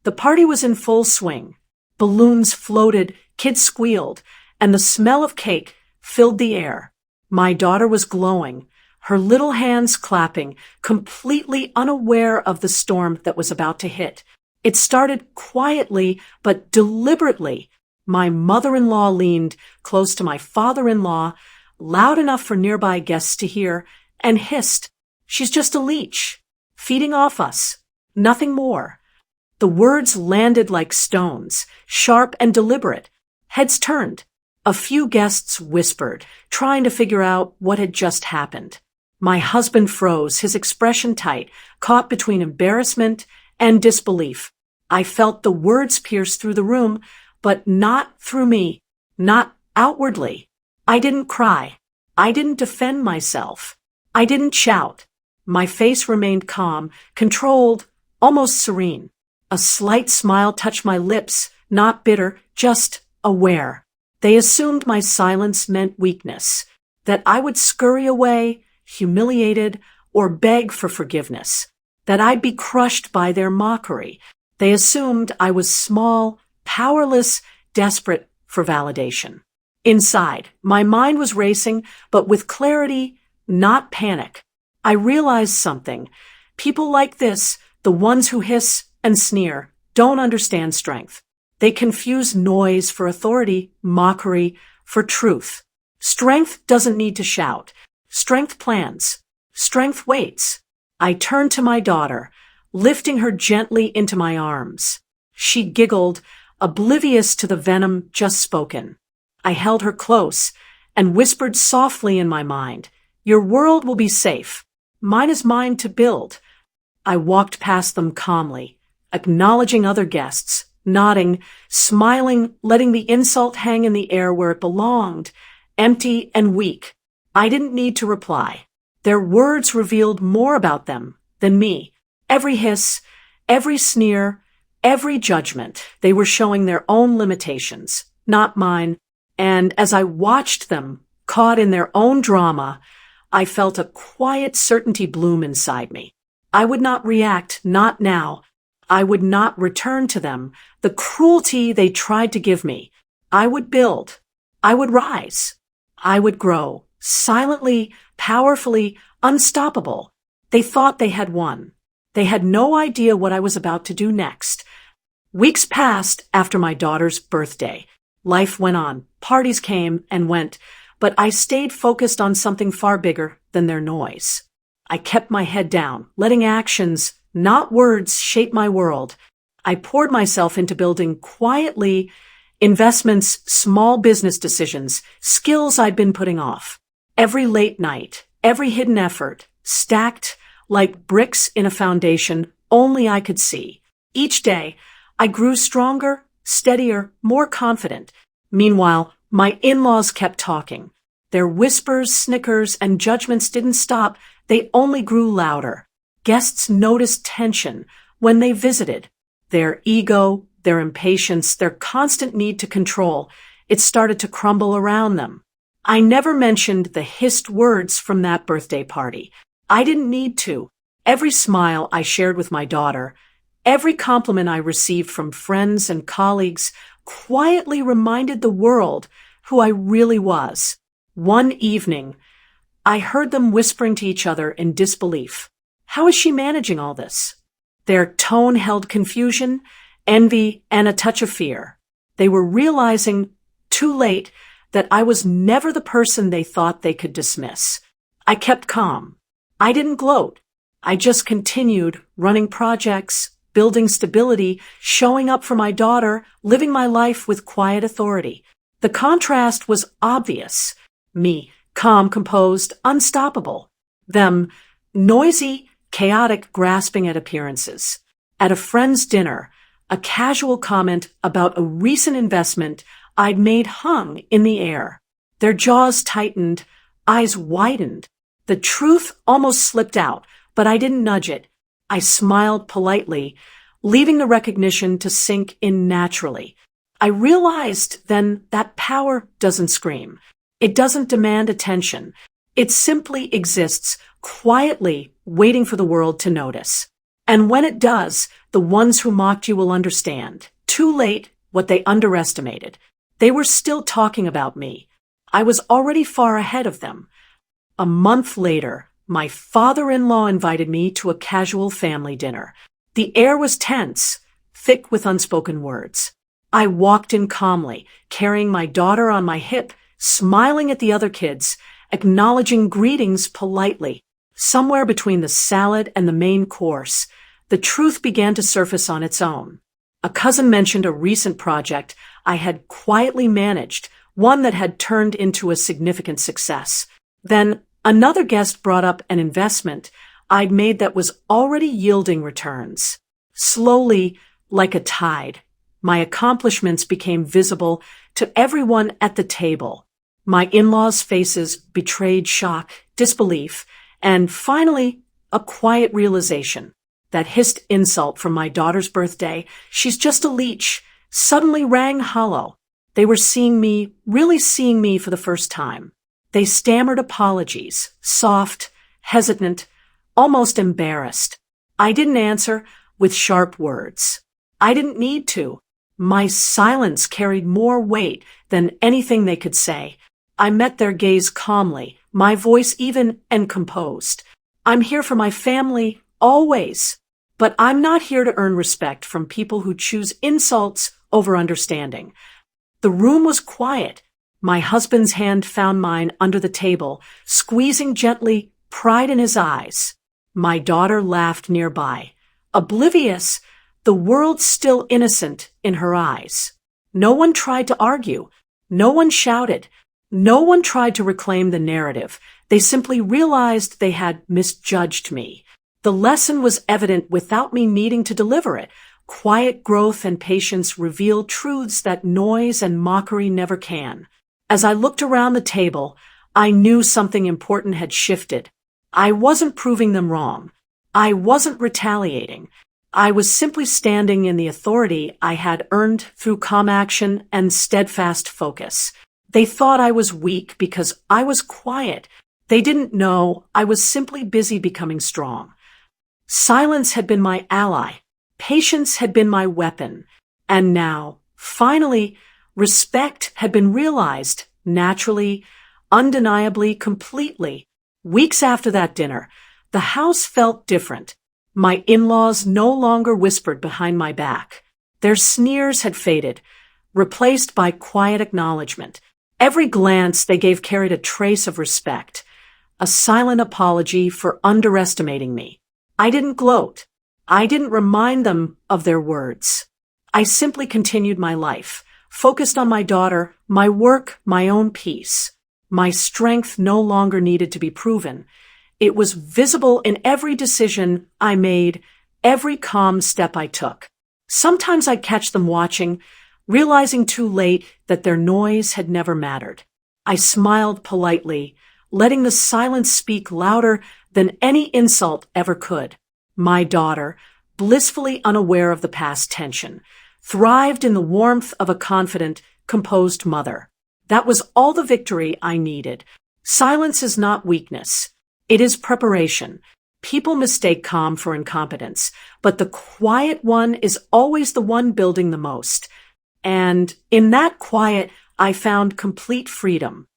The party was in full swing. Balloons floated, kids squealed, and the smell of cake filled the air. My daughter was glowing, her little hands clapping, completely unaware of the storm that was about to hit. It started quietly, but deliberately. My mother-in-law leaned close to my father-in-law, loud enough for nearby guests to hear, and hissed, "She's just a leech, feeding off us. Nothing more." The words landed like stones, sharp and deliberate. Heads turned. A few guests whispered, trying to figure out what had just happened. My husband froze, his expression tight, caught between embarrassment and disbelief. I felt the words pierce through the room, but not through me, not outwardly. I didn't cry. I didn't defend myself. I didn't shout. My face remained calm, controlled, almost serene. A slight smile touched my lips, not bitter, just aware. They assumed my silence meant weakness, that I would scurry away, humiliated, or beg for forgiveness, that I'd be crushed by their mockery. They assumed I was small, powerless, desperate for validation. Inside, my mind was racing, but with clarity, not panic. I realized something. People like this, the ones who hiss and sneer, don't understand strength. They confuse noise for authority, mockery for truth. Strength doesn't need to shout. Strength plans. Strength waits. I turned to my daughter, lifting her gently into my arms. She giggled, oblivious to the venom just spoken. I held her close and whispered softly in my mind, "Your world will be safe. Mine is mine to build." I walked past them calmly, acknowledging other guests, nodding, smiling, letting the insult hang in the air where it belonged, empty and weak. I didn't need to reply. Their words revealed more about them than me. Every hiss, every sneer, every judgment, they were showing their own limitations, not mine. And as I watched them, caught in their own drama, I felt a quiet certainty bloom inside me. I would not react, not now. I would not return to them the cruelty they tried to give me. I would build. I would rise. I would grow, silently, powerfully, unstoppable. They thought they had won. They had no idea what I was about to do next. Weeks passed after my daughter's birthday. Life went on. Parties came and went, but I stayed focused on something far bigger than their noise. I kept my head down, letting actions, not words, shape my world. I poured myself into building quietly investments, small business decisions, skills I'd been putting off. Every late night, every hidden effort, stacked like bricks in a foundation only I could see. Each day, I grew stronger, steadier, more confident. Meanwhile, my in-laws kept talking. Their whispers, snickers, and judgments didn't stop. They only grew louder. Guests noticed tension when they visited. Their ego, their impatience, their constant need to control, it started to crumble around them. I never mentioned the hissed words from that birthday party. I didn't need to. Every smile I shared with my daughter, every compliment I received from friends and colleagues quietly reminded the world who I really was. One evening, I heard them whispering to each other in disbelief. How is she managing all this? Their tone held confusion, envy, and a touch of fear. They were realizing, too late, that I was never the person they thought they could dismiss. I kept calm. I didn't gloat. I just continued running projects, building stability, showing up for my daughter, living my life with quiet authority. The contrast was obvious. Me, calm, composed, unstoppable. Them, noisy, chaotic, grasping at appearances. At a friend's dinner, a casual comment about a recent investment I'd made hung in the air. Their jaws tightened, eyes widened. The truth almost slipped out, but I didn't nudge it. I smiled politely, leaving the recognition to sink in naturally. I realized then that power doesn't scream. It doesn't demand attention. It simply exists, quietly waiting for the world to notice. And when it does, the ones who mocked you will understand. Too late, what they underestimated. They were still talking about me. I was already far ahead of them. A month later, my father-in-law invited me to a casual family dinner. The air was tense, thick with unspoken words. I walked in calmly, carrying my daughter on my hip, smiling at the other kids, acknowledging greetings politely. Somewhere between the salad and the main course, the truth began to surface on its own. A cousin mentioned a recent project I had quietly managed, one that had turned into a significant success. Then another guest brought up an investment I'd made that was already yielding returns. Slowly, like a tide, my accomplishments became visible to everyone at the table. My in-laws' faces betrayed shock, disbelief, and finally, a quiet realization. That hissed insult from my daughter's birthday, "She's just a leech," suddenly rang hollow. They were really seeing me for the first time. They stammered apologies, soft, hesitant, almost embarrassed. I didn't answer with sharp words. I didn't need to. My silence carried more weight than anything they could say. I met their gaze calmly, my voice even and composed. "I'm here for my family, always. But I'm not here to earn respect from people who choose insults over understanding." The room was quiet. My husband's hand found mine under the table, squeezing gently, pride in his eyes. My daughter laughed nearby, oblivious, the world still innocent in her eyes. No one tried to argue. No one shouted. No one tried to reclaim the narrative. They simply realized they had misjudged me. The lesson was evident without me needing to deliver it. Quiet growth and patience reveal truths that noise and mockery never can. As I looked around the table, I knew something important had shifted. I wasn't proving them wrong. I wasn't retaliating. I was simply standing in the authority I had earned through calm action and steadfast focus. They thought I was weak because I was quiet. They didn't know I was simply busy becoming strong. Silence had been my ally. Patience had been my weapon. And now, finally, respect had been realized, naturally, undeniably, completely. Weeks after that dinner, the house felt different. My in-laws no longer whispered behind my back. Their sneers had faded, replaced by quiet acknowledgement. Every glance they gave carried a trace of respect, a silent apology for underestimating me. I didn't gloat. I didn't remind them of their words. I simply continued my life, focused on my daughter, my work, my own peace. My strength no longer needed to be proven. It was visible in every decision I made, every calm step I took. Sometimes I'd catch them watching, realizing too late that their noise had never mattered. I smiled politely, letting the silence speak louder than any insult ever could. My daughter, blissfully unaware of the past tension, thrived in the warmth of a confident, composed mother. That was all the victory I needed. Silence is not weakness. It is preparation. People mistake calm for incompetence, but the quiet one is always the one building the most. And in that quiet, I found complete freedom.